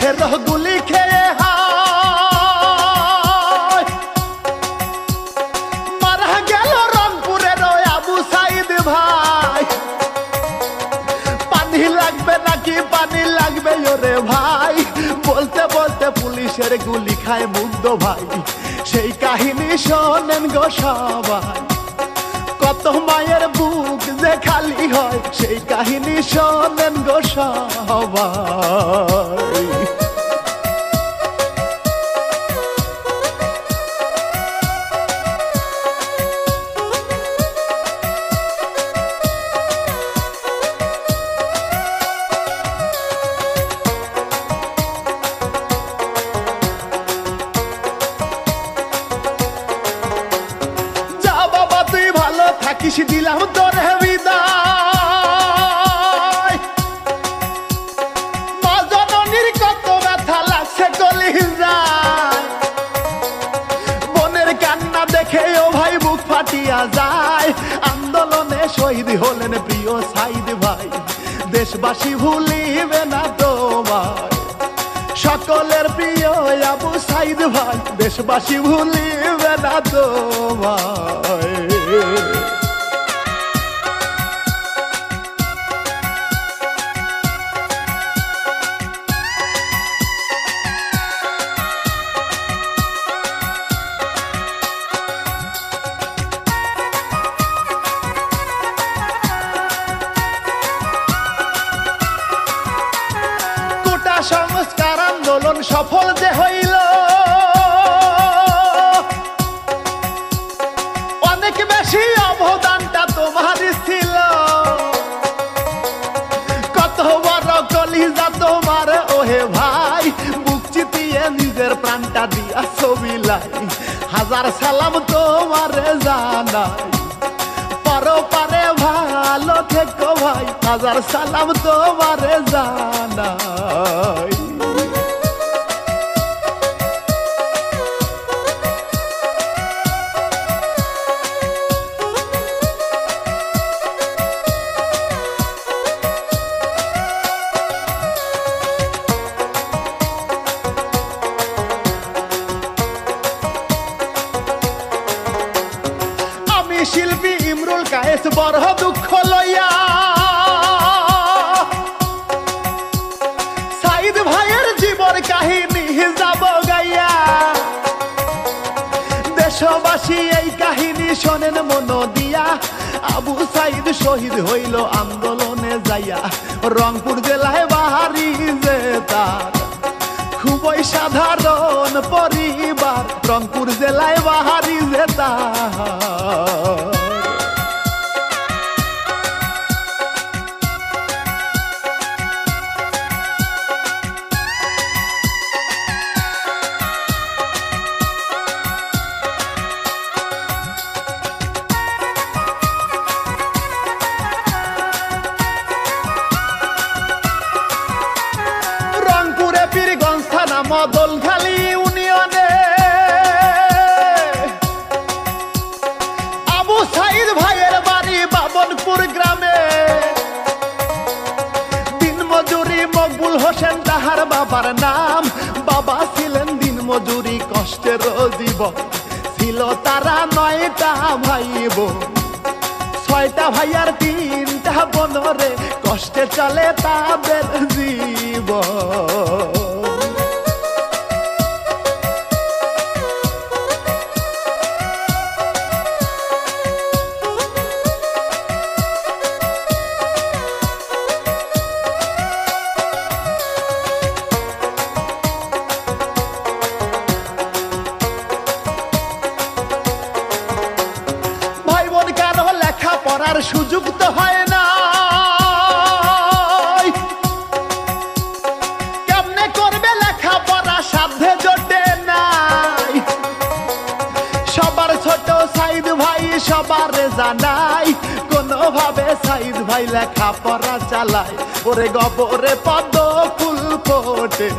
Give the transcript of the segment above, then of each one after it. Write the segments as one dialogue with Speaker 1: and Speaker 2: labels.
Speaker 1: পুলিশের গুলি খেয়ে হায় মারা গেল রংপুরের আবু সাইদ ভাই। পানি লাগবে নাকি পানি লাগবে ওরে ভাই, বলতে বলতে পুলিশের গুলি খায় মুগ্ধ ভাই। সেই কাহিনী শোনেন গো সবাই, কত মায়ের বুক যে খালি হয়, সেই কাহিনী শোনেন গো সবাই। থাকিস দিলাম তোরে বিদায়, মা জননীর কত ব্যথা লাগছে কলিজায়। বোনের কান্না দেখে ও ভাই বুক ফাটিয়া যায়, আন্দোলনে শহীদ হলেন প্রিয় সাইদ ভাই। দেশবাসী ভুলিবে না তোমায়, সকলের প্রিয় আবু সাইদ ভাই। দেশবাসী ভুলিবে না তোমায়। সংস্কার আন্দোলন সফল যে হইল, অনেক বেশি অবদানটা তোমার ছিল। কত বড় কলিজা তোমার ওহে ভাই, বুক চিতিয়ে নিজের প্রাণটা দিয়া ছবি লাই। হাজার সালাম তোমার জানাই, পারো পারে ভালো থেকো ভাই। হাজার সালাম তোমার জানাই। শিল্পী ইমরুল কায়েস বড় দুঃখ লইয়া, সাইদ ভাইয়ের জীবন কাহিনী যাব গাইয়া। দেশবাসী এই কাহিনী শোনেন মন দিয়া, আবু সাইদ শহীদ হইল আন্দোলনে যাইয়া। রংপুর জেলায় বাহারি যে তার খুবই সাধারণ পরিবার, রংপুর জেলায় বাহারি যে তার। রংপুরে পীরগঞ্জ থানা মদলখালী ইউনিয়নে আবু সাইদ ভাইয়ের বাড়ি বাবনপুর গ্রামে। দিনমজুরি মকবুল হোসেন তাহার বাবার নাম, বাবা ছিলেন দিনমজুরি কষ্টের জীবন। ছিল তারা 9টা ভাই বোন, 6টা ভাই আর 3টা বোন রে, কষ্টে চলে তাদের জীবন। পড়ার সুযোগ তো হয় না, কেমনে করবে লেখাপড়া সাধ্যে জোটে নাই। সবার ছোট সাইদ ভাই সবার জানাই, কোনোভাবে সাইদ ভাই লেখাপড়া চালায়। ওরে গবরে পদ্ম ফুল ফোটে,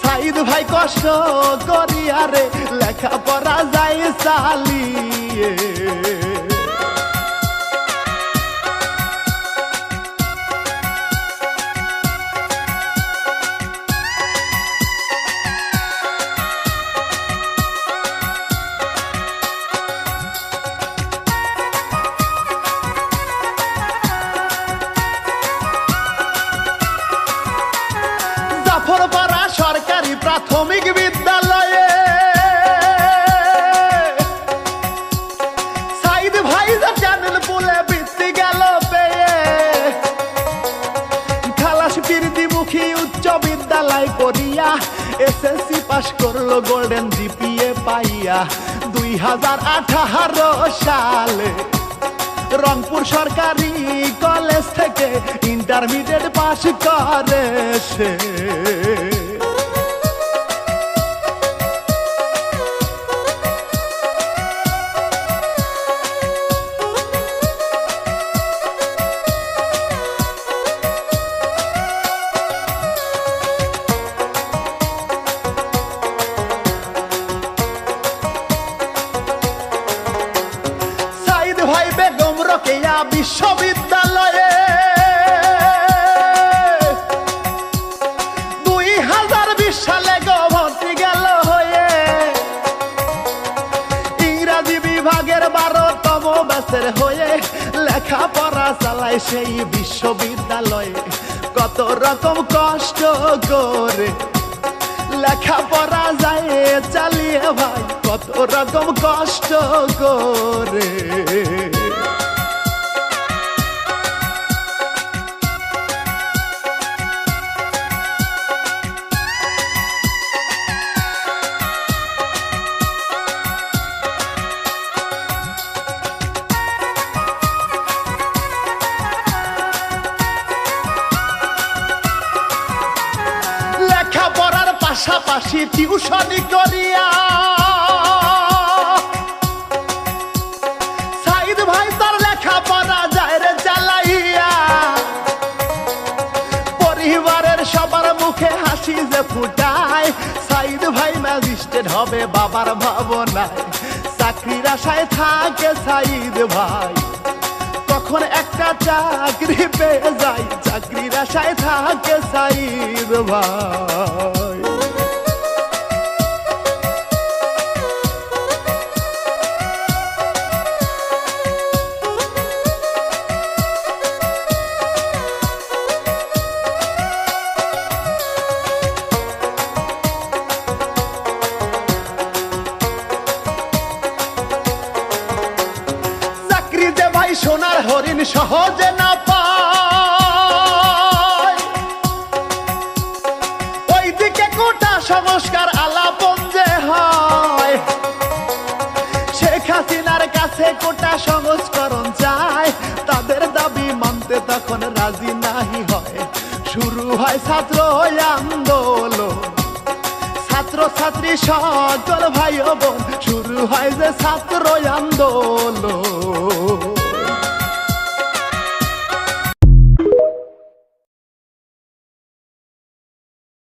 Speaker 1: সাইদ ভাই কষ্ট করিয়া রে লেখাপড়া যায় চালিয়ে। প্রাথমিক বিদ্যালয়ে সাইদ ভাই চ্যানেল পুলে বৃত্তি গেল পেয়ে খালাস বীরদিমুখী উচ্চ বিদ্যালয় করিয়া এসএসসি পাশ করলো গোল্ডেন জিপিএ পাইয়া 2018 সালে রংপুর সরকারি কলেজ থেকে ইন্টারমিডিয়েট পাশ করে সে। ভাই বেগম রোকেয়া বিশ্ববিদ্যালয়ে 2020 সালে ভর্তি গেল হয়ে ইংরাজি বিভাগের 12তম ব্যাচের হয়ে লেখাপড়া চালায় সেই বিশ্ববিদ্যালয়ে। কত রকম কষ্ট করে লেখাপড়া যায় চালিয়ে ভাই, কত রকম কষ্ট করে। লেখাপড়ার পাশাপাশি টিউশনি করিয়া সাইদ ভাই তার লেখাপড়া যায় রে চালাইয়া। পরিবারের সবার মুখে হাসি যে ফুটায়, সাইদ ভাই ম্যাজিস্ট্রেট হবে বাবার ভাবনায়। চাকরির আশায় থাকে সাইদ ভাই, তখন একটা চাকরি পেয়ে যায়। চাকরির আশায় থাকে সাইদ ভাই। সোনার হরিণ সহজে না পায়, ওইদিকে কোটা সংস্কার আলাপন যে হয়। শেখ হাসিনার কাছে কোটা সংস্করণ চায়, তাদের দাবি মানতে তখন রাজি নাহি হয়। শুরু হয় ছাত্র আন্দোলন, ছাত্র ছাত্রী সকল ভাই বোন, শুরু হয় যে ছাত্র আন্দোলন।